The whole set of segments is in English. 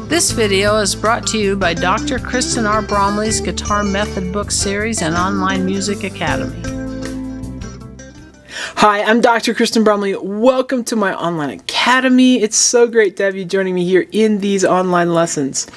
This video is brought to you by Dr. Kristen R. Bromley's Guitar Method Book Series and Online Music Academy. Hi, I'm Dr. Kristen Bromley. Welcome to my online academy. It's so great to have you joining me here in these online lessons.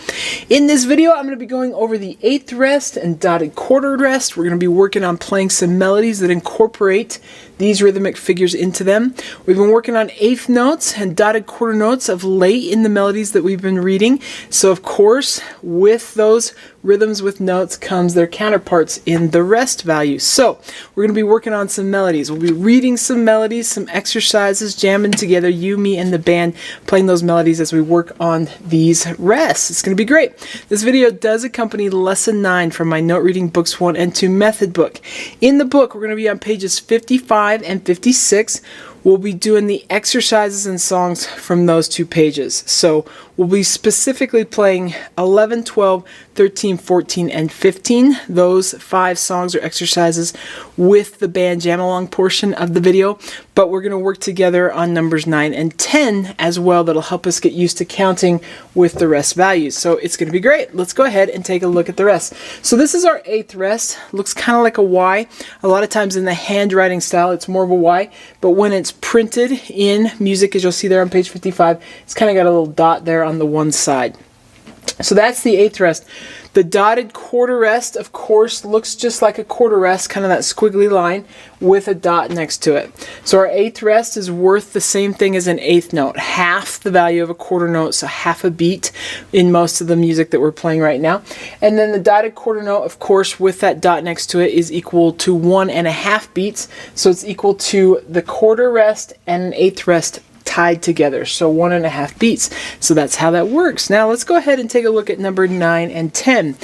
In this video, I'm going to be going over the 8th rest and dotted quarter rest. We're going to be working on playing some melodies that incorporate these rhythmic figures into them. We've been working on 8th notes and dotted quarter notes of late in the melodies that we've been reading. So of course, with those rhythms with notes comes their counterparts in the rest value. So we're going to be working on some melodies. We'll be reading some melodies, some exercises, jamming together, you, me, and the band, playing those melodies as we work on these rests. It's going to be great. This video does accompany Lesson 9 from my Note Reading Books 1 and 2 Method book. In the book, we're going to be on pages 55 and 56. We'll be doing the exercises and songs from those two pages. So we'll be specifically playing 11, 12, 13, 14, and 15. Those 5 songs or exercises with the band jam along portion of the video. But we're going to work together on numbers 9 and 10 as well. That'll help us get used to counting with the rest values. So it's going to be great. Let's go ahead and take a look at the rest. So this is our 8th rest. Looks kind of like a Y. A lot of times in the handwriting style, it's more of a Y. But when it's printed in music, as you'll see there on page 55, it's kind of got a little dot there on the one side. So that's the 8th rest. The dotted quarter rest, of course, looks just like a quarter rest, kind of that squiggly line with a dot next to it. So our 8th rest is worth the same thing as an 8th note, half the value of a quarter note, so half a beat in most of the music that we're playing right now. And then the dotted quarter note, of course, with that dot next to it is equal to 1.5 beats, so it's equal to the quarter rest and an 8th rest tied together, so 1.5 beats. So that's how that works. Now let's go ahead and take a look at number 9 and 10.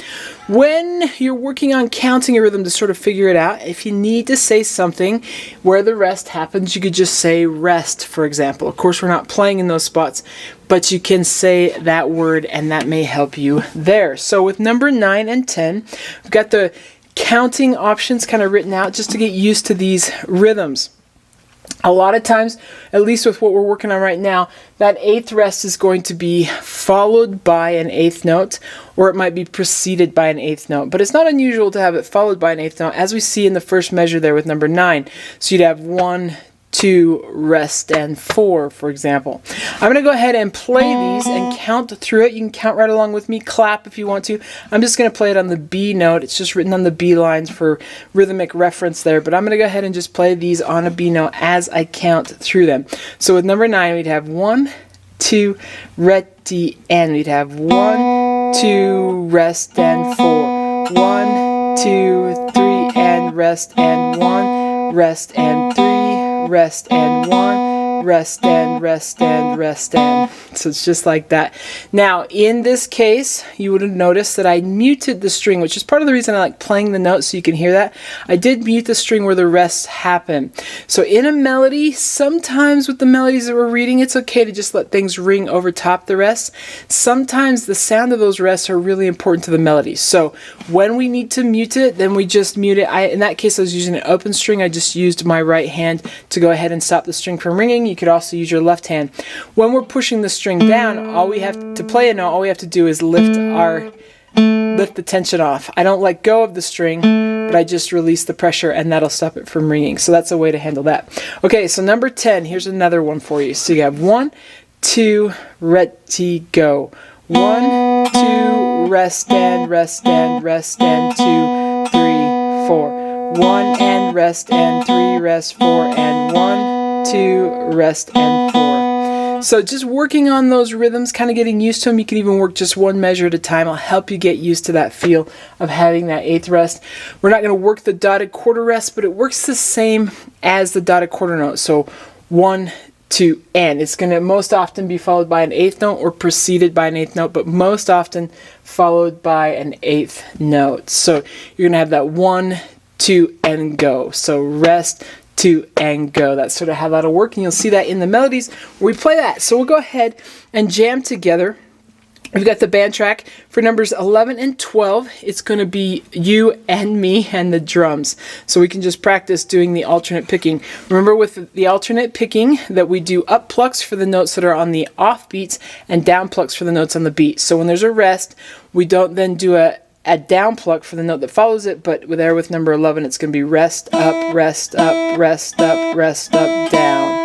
When you're working on counting a rhythm to sort of figure it out, if you need to say something where the rest happens, you could just say rest, for example. Of course, we're not playing in those spots, but you can say that word and that may help you there. So with number 9 and 10, we've got the counting options kind of written out just to get used to these rhythms. A lot of times, at least with what we're working on right now, that 8th rest is going to be followed by an 8th note, or it might be preceded by an 8th note. But it's not unusual to have it followed by an 8th note, as we see in the first measure there with number 9. So you'd have 1, 2, rest, and 4, for example. I'm going to go ahead and play these and count through it. You can count right along with me, clap if you want to. I'm just going to play it on the B note. It's just written on the B lines for rhythmic reference there, but I'm going to go ahead and just play these on a B note as I count through them. So with number 9, we'd have 1, 2, reti, and we'd have 1, 2, rest, and 4. 1, 2, 3, and rest, and 1, rest, and 3. Rest and 1, rest and rest and rest and. So it's just like that. Now in this case, you would have noticed that I muted the string, which is part of the reason I like playing the notes so you can hear that. I did mute the string where the rests happen. So in a melody, sometimes with the melodies that we're reading, it's okay to just let things ring over top the rests. Sometimes the sound of those rests are really important to the melody. So when we need to mute it, then we just mute it. In that case, I was using an open string. I just used my right hand to go ahead and stop the string from ringing. You could also use your left hand. When we're pushing the string down, all we have to play a note, all we have to do is lift the tension off. I don't let go of the string, but I just release the pressure and that'll stop it from ringing. So that's a way to handle that. Okay, so number 10, here's another one for you. So you have 1, 2, reti, go. 1, 2, rest and rest and rest and 2, 3, 4. 1 and rest and 3, rest, 4 and 1, 2, rest and 4. So just working on those rhythms, kind of getting used to them. You can even work just one measure at a time. I'll help you get used to that feel of having that 8th rest. We're not going to work the dotted quarter rest, but it works the same as the dotted quarter note. So 1, 2, and. It's going to most often be followed by an 8th note or preceded by an 8th note, but most often followed by an 8th note. So you're going to have that 1, 2, and go. So rest, 2, and go. That's sort of how that'll work, and you'll see that in the melodies where we play that. So we'll go ahead and jam together We've got the band track for numbers 11 and 12. It's going to be you and me and the drums. So we can just practice doing the alternate picking. Remember with the alternate picking that we do up plucks for the notes that are on the off beats and down plucks for the notes on the beat. So when there's a rest, we don't then do a down pluck for the note that follows it, but with number 11, it's going to be rest up, rest up, rest up, rest up, down.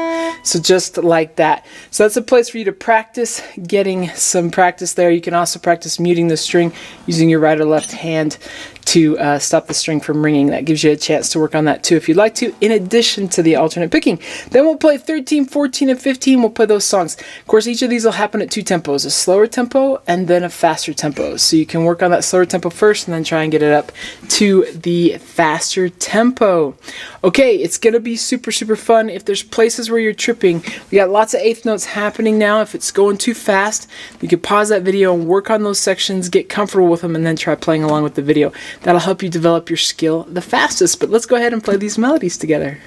So just like that. So that's a place for you to practice getting some practice there. You can also practice muting the string using your right or left hand to stop the string from ringing. That gives you a chance to work on that too if you'd like to, in addition to the alternate picking. Then we'll play 13, 14, and 15. We'll play those songs. Of course, each of these will happen at 2 tempos, a slower tempo and then a faster tempo. So you can work on that slower tempo first and then try and get it up to the faster tempo. Okay, it's going to be super, super fun. If there's places where you're tripping, we got lots of eighth notes happening now. If it's going too fast, you can pause that video and work on those sections, get comfortable with them, and then try playing along with the video. That'll help you develop your skill the fastest. But let's go ahead and play these melodies together.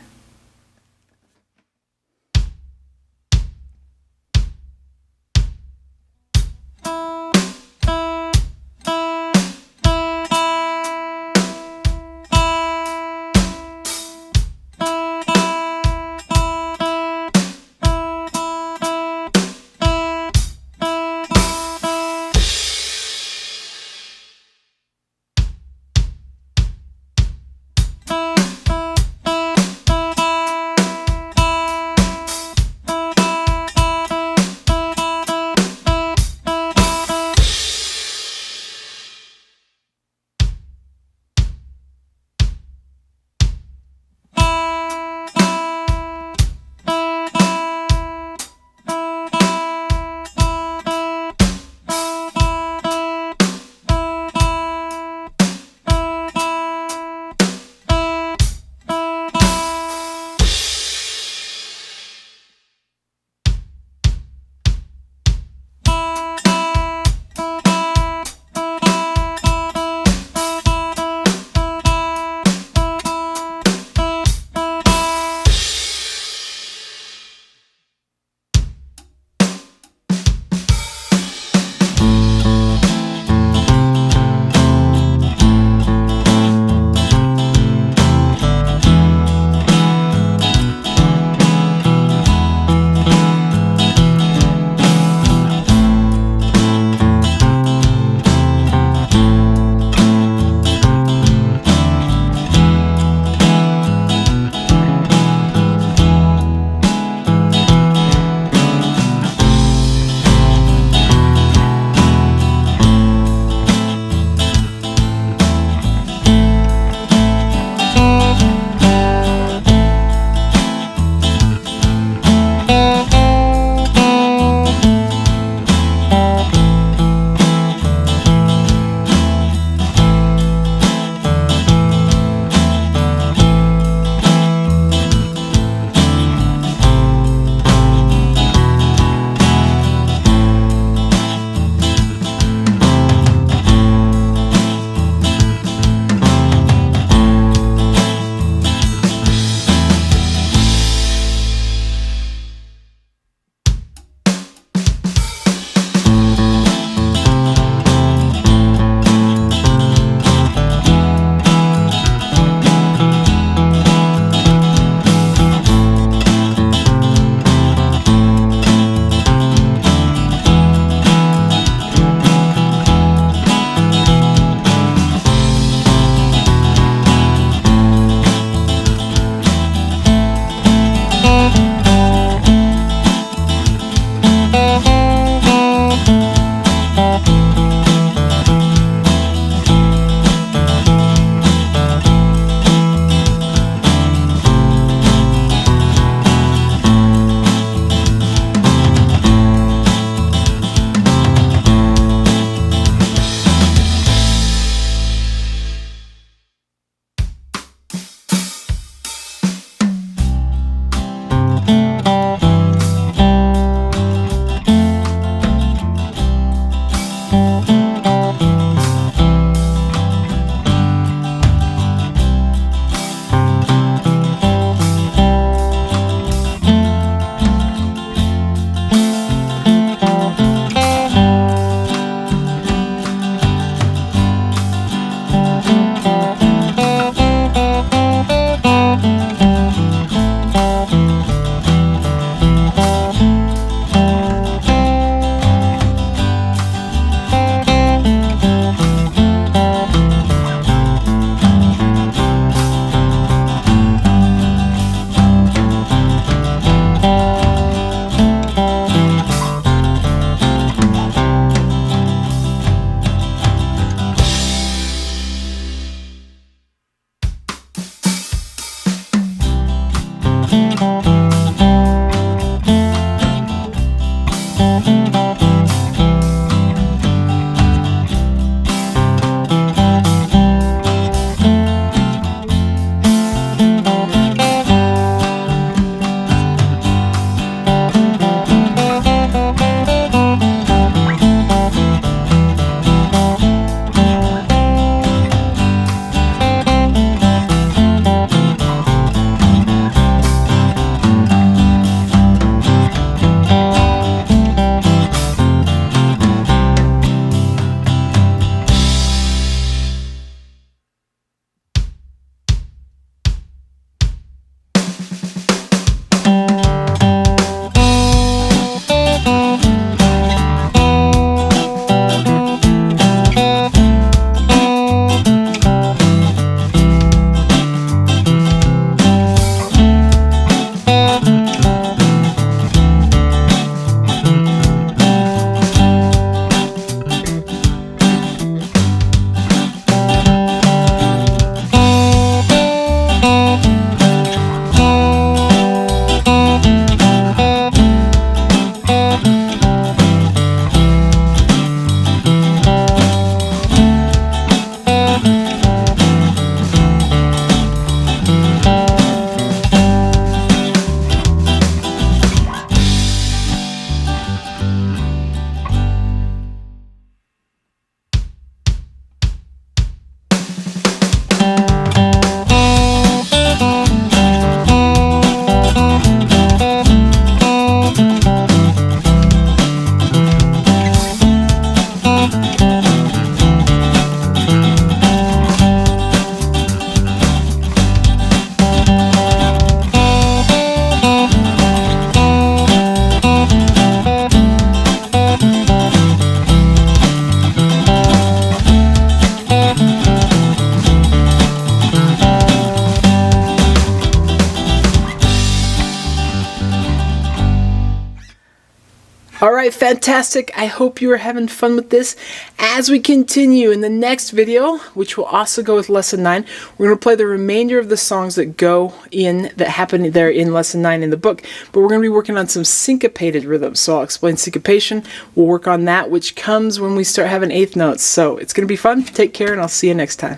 right, fantastic. I hope you are having fun with this. As we continue in the next video, which will also go with Lesson 9, we're going to play the remainder of the songs that happen there in Lesson 9 in the book, but we're going to be working on some syncopated rhythms. So I'll explain syncopation. We'll work on that, which comes when we start having eighth notes. So it's going to be fun. Take care, and I'll see you next time.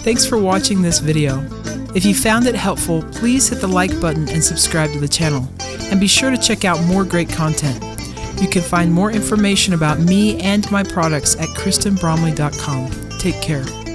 Thanks for watching this video. If you found it helpful, please hit the like button and subscribe to the channel. And be sure to check out more great content. You can find more information about me and my products at KristenBromley.com. Take care.